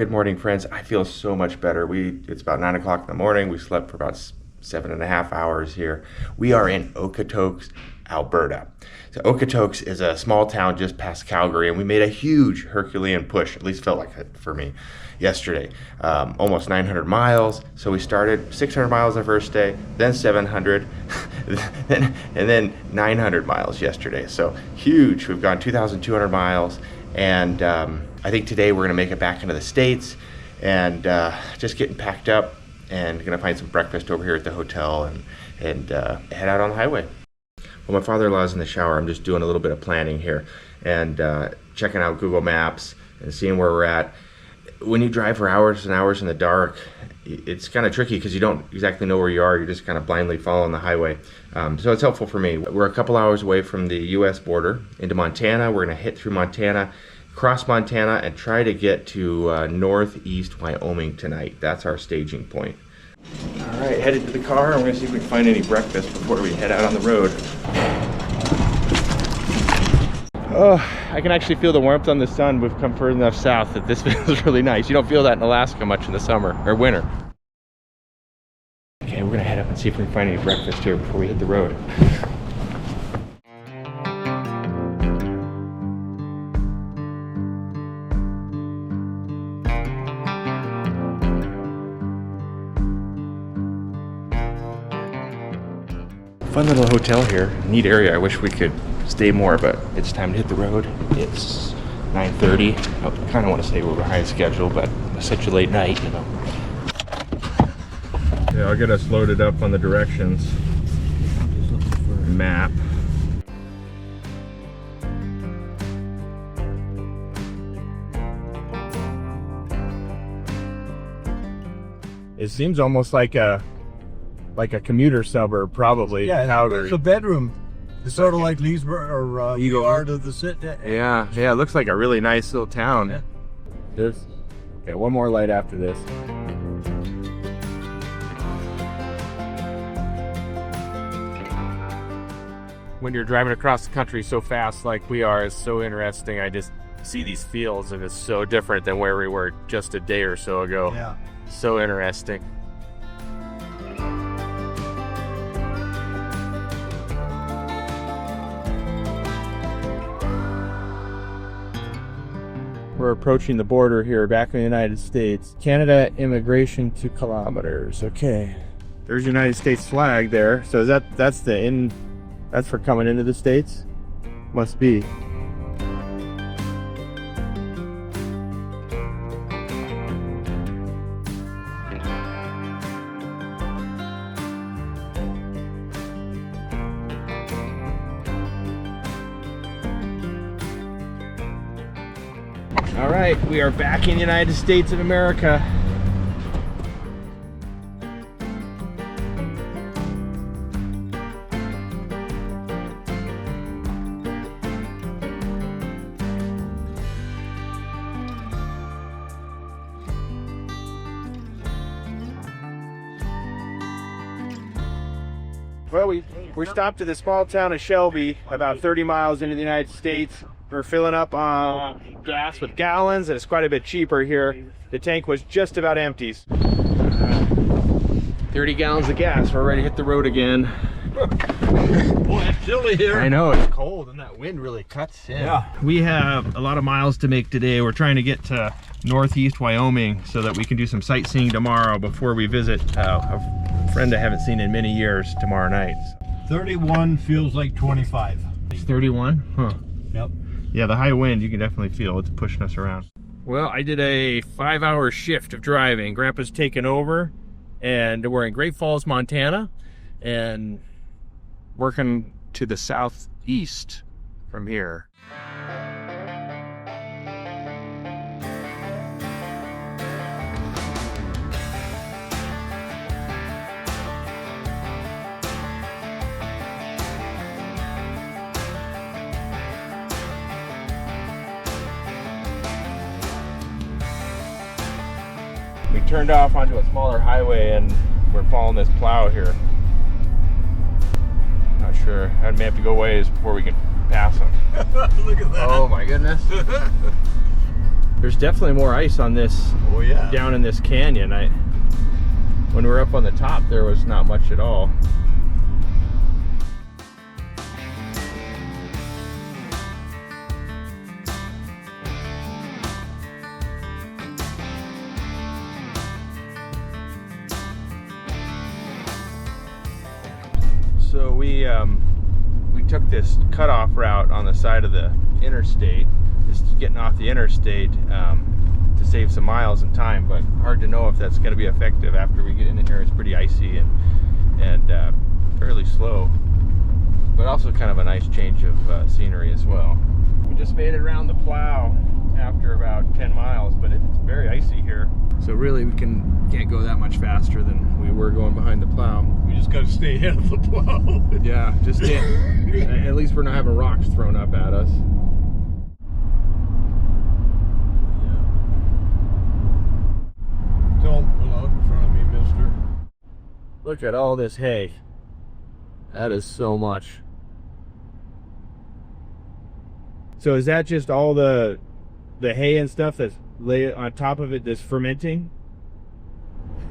Good morning, friends. I feel so much better. It's about 9 o'clock in the morning. We slept for about 7.5 hours here. We are in Okotoks, Alberta. So Okotoks is a small town just past Calgary, and we made a huge Herculean push, at least felt like it for me, yesterday. Almost 900 miles. So we started 600 miles the first day, then 700, and then 900 miles yesterday. So huge. We've gone 2,200 miles, and I think today we're going to make it back into the States, and just getting packed up and going to find some breakfast over here at the hotel and head out on the highway. Well, my father-in-law's in the shower. I'm just doing a little bit of planning here and checking out Google Maps and seeing where we're at. When you drive for hours and hours in the dark, it's kind of tricky because you don't exactly know where you are. You're just kind of blindly following the highway. So it's helpful for me. We're a couple hours away from the U.S. border into Montana. We're going to hit through Montana, cross Montana, and try to get to northeast Wyoming tonight. That's our staging point. All right, headed to the car. I'm going to see if we can find any breakfast before we head out on the road. Oh, I can actually feel the warmth on the sun. We've come further enough south that this feels really nice. You don't feel that in Alaska much in the summer or winter. Okay, we're going to head up and see if we can find any breakfast here before we hit the road. Fun little hotel here, neat area. I wish we could stay more, but it's time to hit the road. It's 9:30. I kind of want to say we're behind schedule, but it's such a late night, you know. Yeah, I'll get us loaded up on the directions. Just looking for a map. It seems almost like a commuter suburb, probably. Yeah, Calgary. it's a bedroom. It's sort of like Leesburg or Eagle of the city. Yeah, it looks like a really nice little town. Yeah. There's okay, one more light after this. When you're driving across the country so fast like we are, it's so interesting. I just see these fields, and it's so different than where we were just a day or so ago. Yeah. So interesting. We're approaching the border here, back in the United States. Canada immigration 2 kilometers. Okay. There's the United States flag there. So that's for coming into the States? Must be. All right, we are back in the United States of America. Well, we stopped at the small town of Shelby, about 30 miles into the United States. We're filling up gas with gallons, and it's quite a bit cheaper here. The tank was just about empty. 30 gallons of gas. We're ready to hit the road again. Boy, it's chilly here. I know, it's cold, and that wind really cuts in. Yeah. We have a lot of miles to make today. We're trying to get to northeast Wyoming so that we can do some sightseeing tomorrow before we visit a friend I haven't seen in many years tomorrow night. 31 feels like 25. It's 31? Huh. Yep. Yeah, the high wind, you can definitely feel it's pushing us around. Well, I did a 5-hour shift of driving. Grandpa's taken over, and we're in Great Falls, Montana, and working to the southeast from here. We turned off onto a smaller highway and we're following this plow here. Not sure. I may have to go ways before we can pass them. Look at that. Oh my goodness. There's definitely more ice on this. Oh yeah. Down in this canyon. When we were up on the top, there was not much at all. So we took this cutoff route on the side of the interstate, just getting off the interstate to save some miles and time, but hard to know if that's going to be effective after we get in here. It's pretty icy and fairly slow, but also kind of a nice change of scenery as well. We just made it around the plow after about 10 miles, but it's very icy here. So really we can't go that much faster than we were going behind the plow. We just got to stay ahead of the plow. Yeah, just at least we're not having rocks thrown up at us. Don't pull out in front of me, mister. Look at all this hay. That is so much. So is that just all the hay and stuff that's laid on top of it that's fermenting?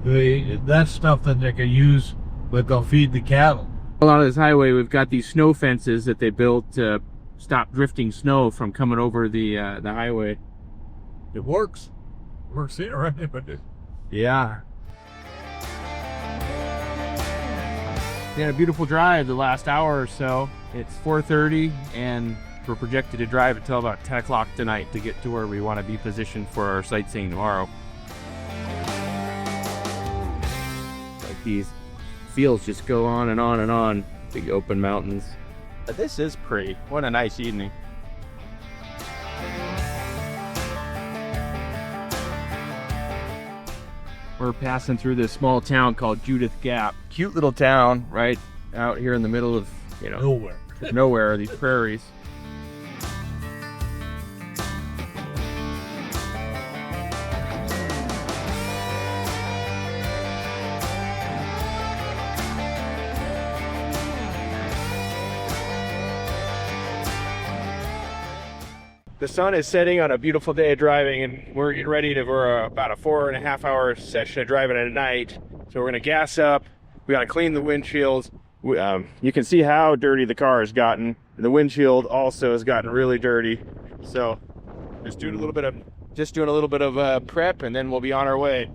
That's stuff that they can use, but they'll feed the cattle. Along this highway, we've got these snow fences that they built to stop drifting snow from coming over the highway. It works. Works here, right? But Yeah. We had a beautiful drive the last hour or so. It's 4:30 and we're projected to drive until about 10 o'clock tonight to get to where we want to be positioned for our sightseeing tomorrow. Like these fields just go on and on and on. Big open mountains. But this is pretty. What a nice evening. We're passing through this small town called Judith Gap. Cute little town right out here in the middle of, nowhere, these prairies. The sun is setting on a beautiful day of driving, and we're getting ready for about a 4.5 hour session of driving at night. So we're gonna gas up. We gotta clean the windshields. You can see how dirty the car has gotten. The windshield also has gotten really dirty. So just doing a little bit of prep, and then we'll be on our way.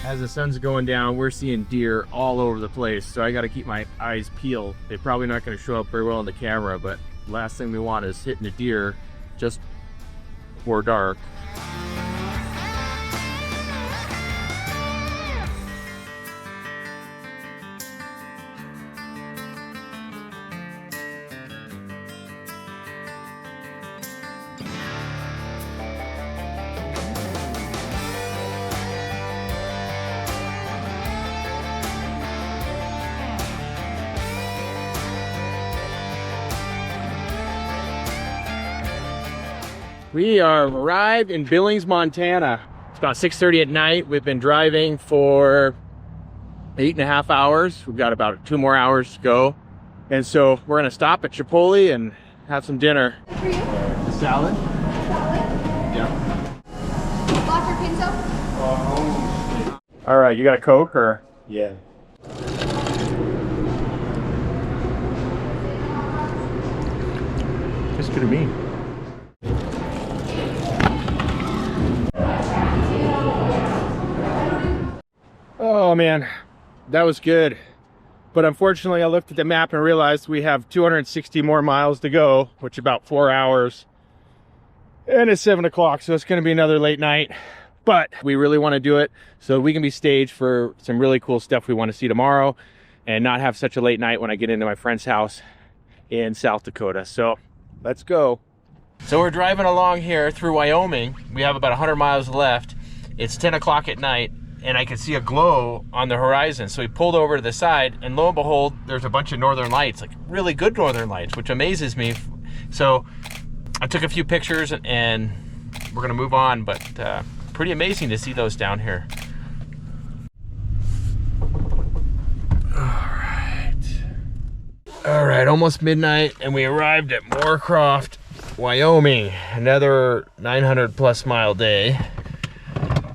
As the sun's going down, we're seeing deer all over the place, so I got to keep my eyes peeled. They're probably not going to show up very well on the camera, but last thing we want is hitting a deer just before dark. We are arrived in Billings, Montana. It's about 6:30 at night. We've been driving for 8.5 hours. We've got about 2 more hours to go. And so we're gonna stop at Chipotle and have some dinner. For you? Salad? Salad? Yeah. Vodka pinto? All right, you got a Coke or? yeah. Tastes good to me. Oh man, that was good. But unfortunately, I looked at the map and realized we have 260 more miles to go, which is about 4 hours. And it's 7 o'clock, so it's gonna be another late night. But we really wanna do it so we can be staged for some really cool stuff we wanna see tomorrow and not have such a late night when I get into my friend's house in South Dakota. So let's go. So we're driving along here through Wyoming. We have about 100 miles left. It's 10 o'clock at night, and I could see a glow on the horizon. So we pulled over to the side, and lo and behold, there's a bunch of northern lights, like really good northern lights, which amazes me. So I took a few pictures and we're gonna move on, but pretty amazing to see those down here. All right, almost midnight, and we arrived at Moorcroft, Wyoming. Another 900+ mile day,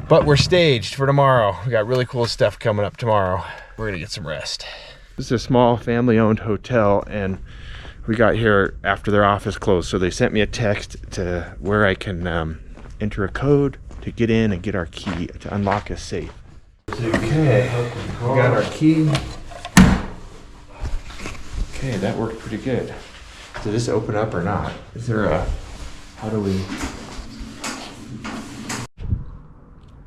but we're staged for tomorrow. We got really cool stuff coming up tomorrow. We're gonna get some rest. This is a small family-owned hotel, and we got here after their office closed, so they sent me a text to where I can enter a code to get in and get our key to unlock a safe. Okay, we got our key. Okay, that worked pretty good. Did this open up or not? Is there a, how do we?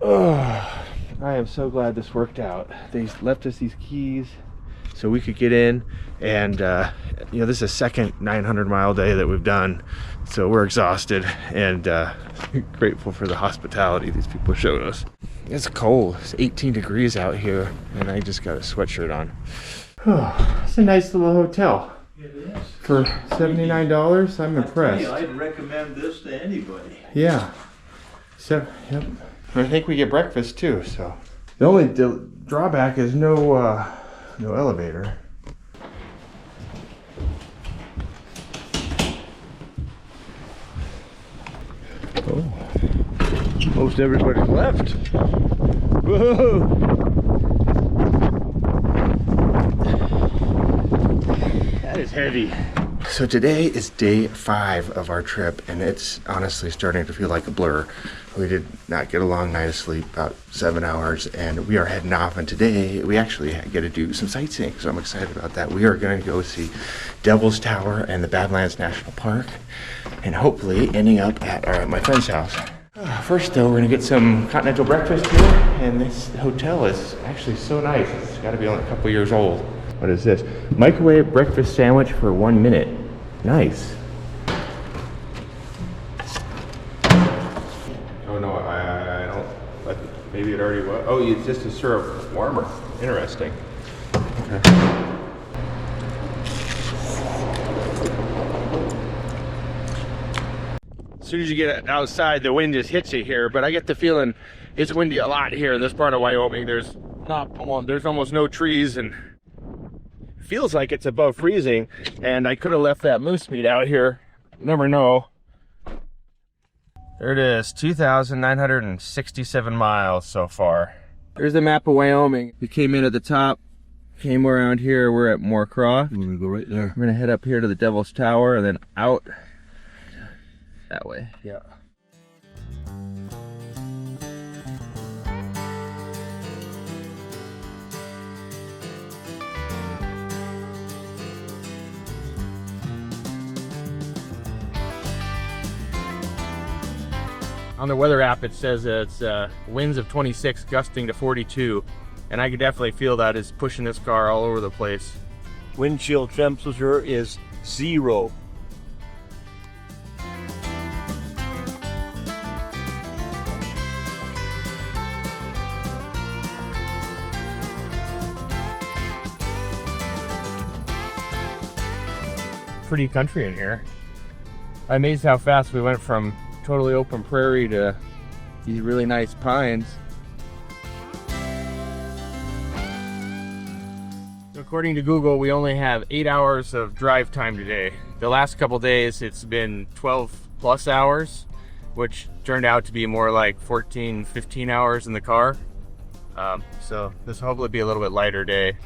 Oh, I am so glad this worked out. They left us these keys so we could get in, and you know, this is a second 900-mile day that we've done, so we're exhausted and grateful for the hospitality these people showed us. It's cold. It's 18 degrees out here, and I just got a sweatshirt on. Oh, it's a nice little hotel. It is. For $79, I'm impressed. I'd recommend this to anybody. Yeah. So, yep. I think we get breakfast too. So the only drawback is no elevator. Oh, most everybody's left. Whoa! That is heavy. So today is day 5 of our trip, and it's honestly starting to feel like a blur. We did not get a long night of sleep, about 7 hours, and we are heading off. And today we actually get to do some sightseeing, so I'm excited about that. We are going to go see Devil's Tower and the Badlands National Park, and hopefully ending up at my friend's house. First though, we're gonna get some continental breakfast here, and this hotel is actually so nice. It's got to be only a couple years old. What is this? Microwave breakfast sandwich for 1 minute. Nice. Oh no, I don't, but maybe it already was. Oh, it's just to serve warmer. Interesting. Okay. As soon as you get outside, the wind just hits you here, but I get the feeling it's windy a lot here in this part of Wyoming. There's almost no trees, and it feels like it's above freezing, and I could have left that moose meat out here. Never know. There it is, 2,967 miles so far. There's the map of Wyoming. We came in at the top, came around here, we're at Moorcroft. We're gonna go right there. We're gonna head up here to the Devil's Tower and then out that way. Yeah. On the weather app, it says it's winds of 26, gusting to 42, and I can definitely feel that is pushing this car all over the place. Wind chill temperature is 0. Pretty country in here. I'm amazed how fast we went from totally open prairie to these really nice pines. According to Google, we only have 8 hours of drive time today. The last couple days it's been 12+ hours, which turned out to be more like 14, 15 hours in the car. So this will hopefully be a little bit lighter day.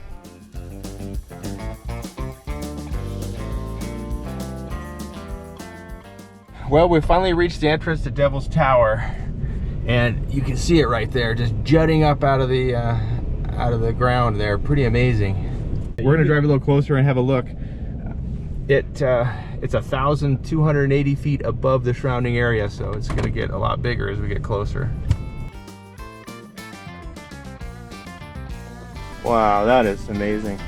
Well, we finally reached the entrance to Devil's Tower, and you can see it right there, just jutting up out of the ground there. Pretty amazing. We're gonna drive a little closer and have a look. It's 1,280 feet above the surrounding area, so it's gonna get a lot bigger as we get closer. Wow, that is amazing.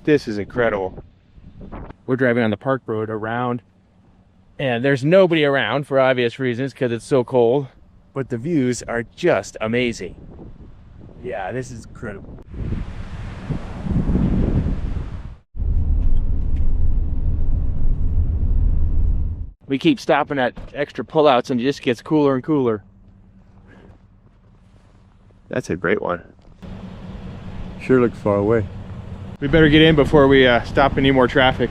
This is incredible. We're driving on the park road around, and there's nobody around for obvious reasons because it's so cold, but the views are just amazing. Yeah, this is incredible. We keep stopping at extra pullouts and it just gets cooler and cooler. That's a great one. Sure looks far away. We better get in before we stop any more traffic.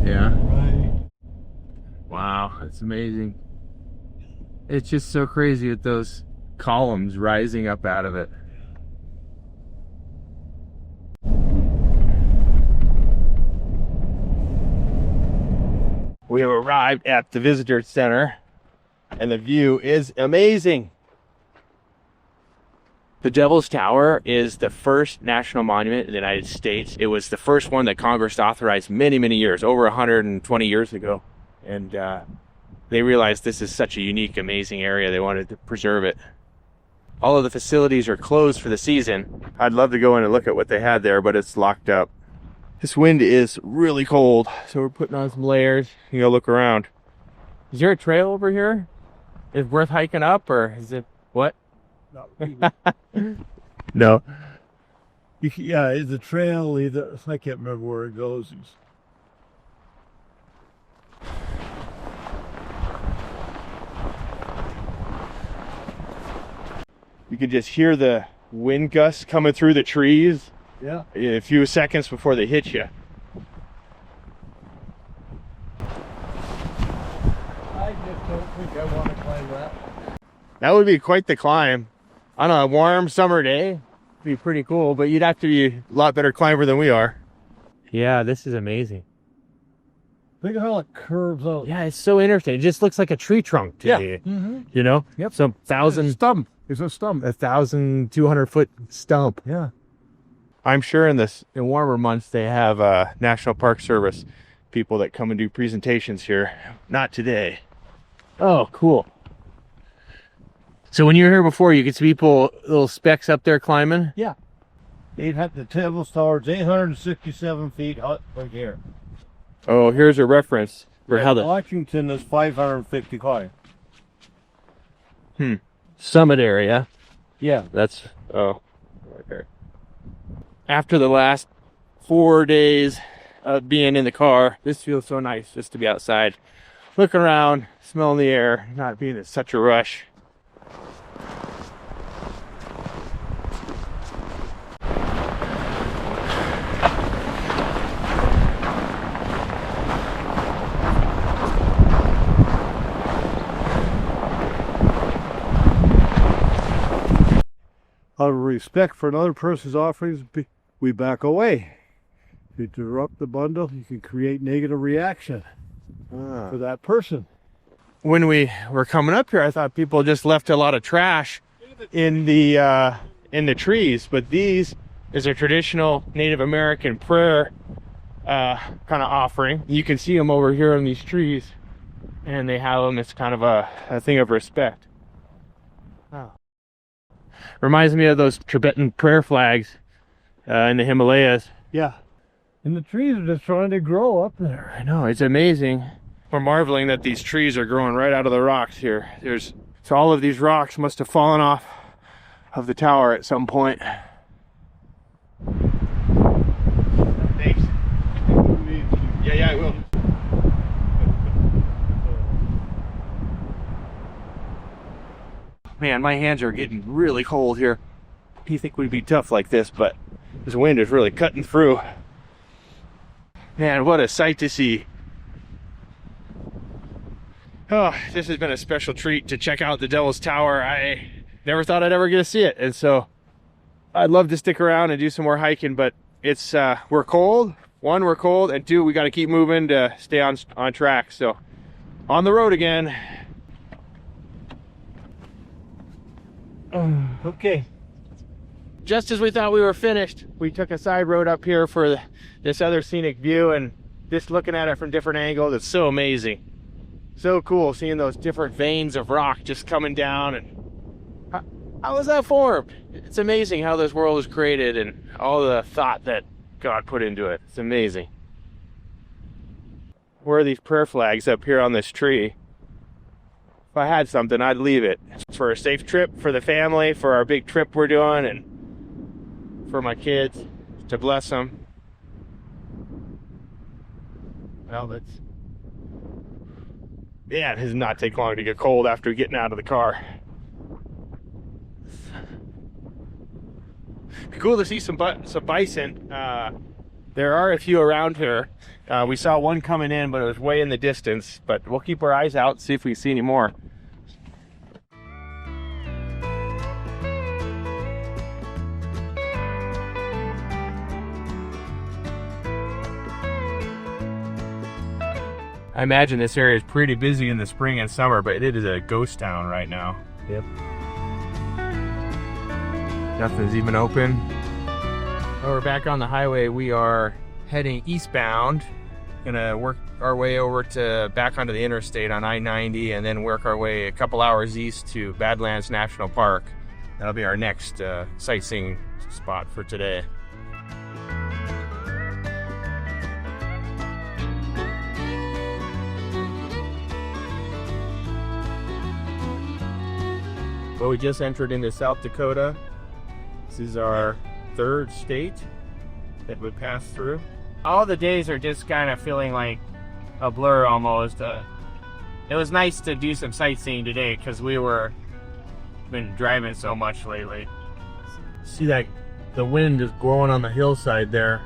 Yeah. Right. Wow, that's amazing. It's just so crazy with those columns rising up out of it. We have arrived at the visitor center and the view is amazing. The Devil's Tower is the first national monument in the United States. It was the first one that Congress authorized many, many years, over 120 years ago. And they realized this is such a unique, amazing area. They wanted to preserve it. All of the facilities are closed for the season. I'd love to go in and look at what they had there, but it's locked up. This wind is really cold, so we're putting on some layers. You go look around. Is there a trail over here? Is it worth hiking up, or is it what? Not really. No. Yeah, it's a trail either. I can't remember where it goes. You can just hear the wind gusts coming through the trees. Yeah. A few seconds before they hit you. I just don't think I want to climb that. That would be quite the climb. On a warm summer day, it'd be pretty cool, but you'd have to be a lot better climber than we are. Yeah, this is amazing. Look at how it curves out. Yeah, it's so interesting. It just looks like a tree trunk to me. Mm-hmm. You know? Yep. Some Stump. It's a stump. 1,200-foot stump. Yeah. I'm sure in warmer months they have National Park Service people that come and do presentations here. Not today. Oh, cool. So when you were here before, you could see people, little specks up there climbing? Yeah. The Devil's Tower is 867 feet up right here. Oh, here's a reference for how the Washington is 555. summit area. Yeah. That's, oh, right there. After the last 4 days of being in the car, this feels so nice just to be outside, looking around, smelling the air, not being in such a rush. Out of respect for another person's offerings, we back away. If you interrupt the bundle, you can create negative reaction for that person. When we were coming up here, I thought people just left a lot of trash in the trees, but these is a traditional Native American prayer kind of offering. You can see them over here in these trees, and they have them. It's kind of a thing of respect. Oh. Reminds me of those Tibetan prayer flags in the Himalayas. Yeah. And the trees are just trying to grow up there. I know, it's amazing. We're marveling that these trees are growing right out of the rocks here. So all of these rocks must have fallen off of the tower at some point. Thanks. Yeah, I will. Man, my hands are getting really cold here. You think we'd be tough like this, but this wind is really cutting through. Man, what a sight to see. Oh, this has been a special treat to check out the Devil's Tower. I never thought I'd ever get to see it, and so I'd love to stick around and do some more hiking, but it's we're cold. One, we're cold, and two, we got to keep moving to stay on track. So on the road again. Okay. Just as we thought we were finished, we took a side road up here for this other scenic view, and just looking at it from different angles, it's so amazing. So cool seeing those different veins of rock just coming down. And how was that formed? It's amazing how this world was created and all the thought that God put into it. It's amazing. Where are these prayer flags up here on this tree? if I had something, I'd leave it for a safe trip for the family, for our big trip we're doing, and for my kids, to bless them. Well, yeah, it does not take long to get cold after getting out of the car. Cool to see some bison. There are a few around here. We saw one coming in, but it was way in the distance. But we'll keep our eyes out, see if we see any more. I imagine this area is pretty busy in the spring and summer, but it is a ghost town right now. Yep. Nothing's even open. Well, we're back on the highway. We are heading eastbound. Gonna work our way over to back onto the interstate on I-90 and then work our way a couple hours east to Badlands National Park. That'll be our next sightseeing spot for today. Well, we just entered into South Dakota. This is our third state that we passed through. All the days are just kind of feeling like a blur almost. It was nice to do some sightseeing today because been driving so much lately. See that the wind is blowing on the hillside there.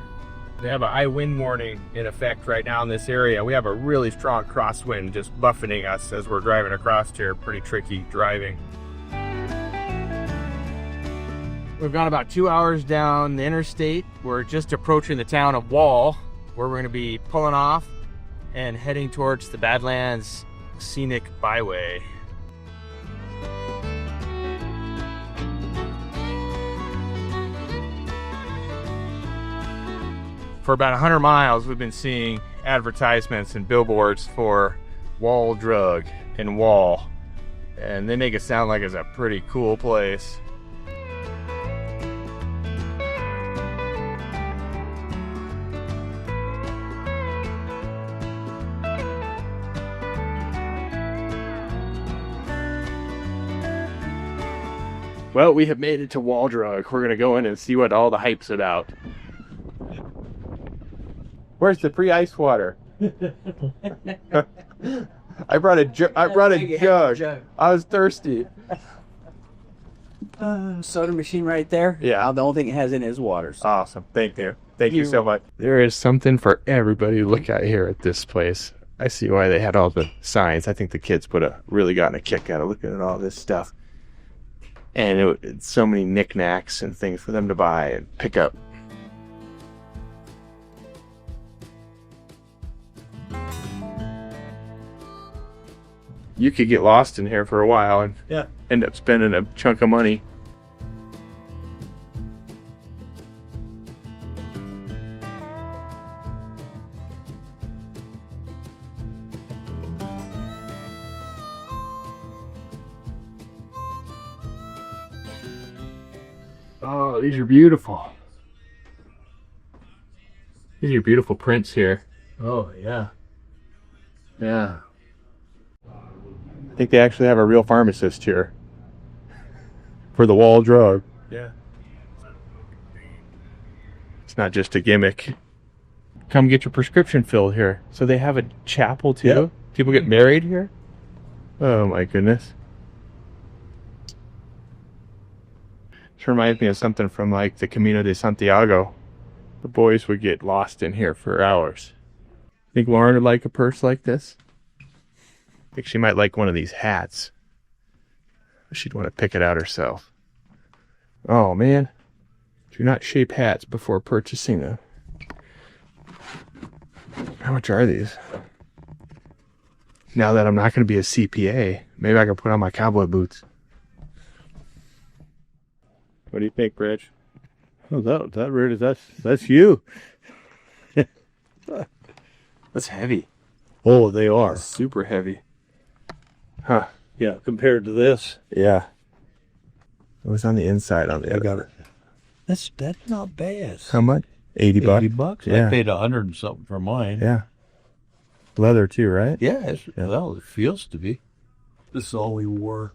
They have a high wind warning in effect right now in this area. We have a really strong crosswind just buffeting us as we're driving across here. Pretty tricky driving. We've gone about 2 hours down the interstate. We're just approaching the town of Wall, where we're going to be pulling off and heading towards the Badlands Scenic Byway. For about 100 miles, we've been seeing advertisements and billboards for Wall Drug and Wall, and they make it sound like it's a pretty cool place. Well, we have made it to Wall Drug. We're gonna go in and see what all the hype's about. Where's the free ice water? I brought a jug. I was thirsty. Soda machine right there. Yeah. The only thing it has in it is water. So. Awesome. Thank you. Thank you so much. There is something for everybody to look at here at this place. I see why they had all the signs. I think the kids really gotten a kick out of looking at all this stuff. And it's so many knickknacks and things for them to buy and pick up. You could get lost in here for a while and end up spending a chunk of money. Oh, these are beautiful. These are beautiful prints here. Oh, yeah. Yeah. I think they actually have a real pharmacist here for the Wall Drug. Yeah. It's not just a gimmick. Come get your prescription filled here. So they have a chapel too? Yep. People get married here? Oh my goodness. This reminds me of something from like the Camino de Santiago. The boys would get lost in here for hours. Think Lauren would like a purse like this? I think she might like one of these hats. She'd want to pick it out herself. Oh man. Do not shape hats before purchasing them. How much are these? Now that I'm not going to be a CPA, maybe I can put on my cowboy boots. What do you think, Rich? Oh, that really, that's you. That's heavy. Oh, they are. That's super heavy. Huh. Yeah, compared to this. Yeah. It was on the inside on the other. I got it. That's not bad. How much? 80 bucks? 80 bucks? Yeah. I paid 100 and something for mine. Yeah. Leather too, right? Yeah, well, it feels to be. This is all we wore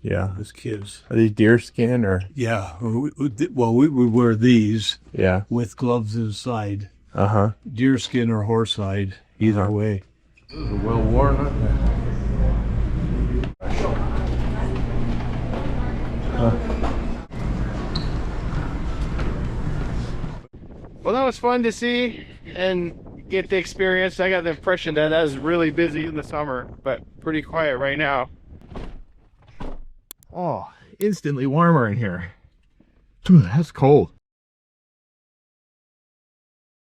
Yeah. as kids. Are these deer skin or? Yeah. Well, we would wear these Yeah. with gloves inside. Uh-huh. Deer skin or horse hide, either way. Well worn, huh? Well, that was fun to see and get the experience. I got the impression that was really busy in the summer, but pretty quiet right now. Oh, instantly warmer in here. That's cold.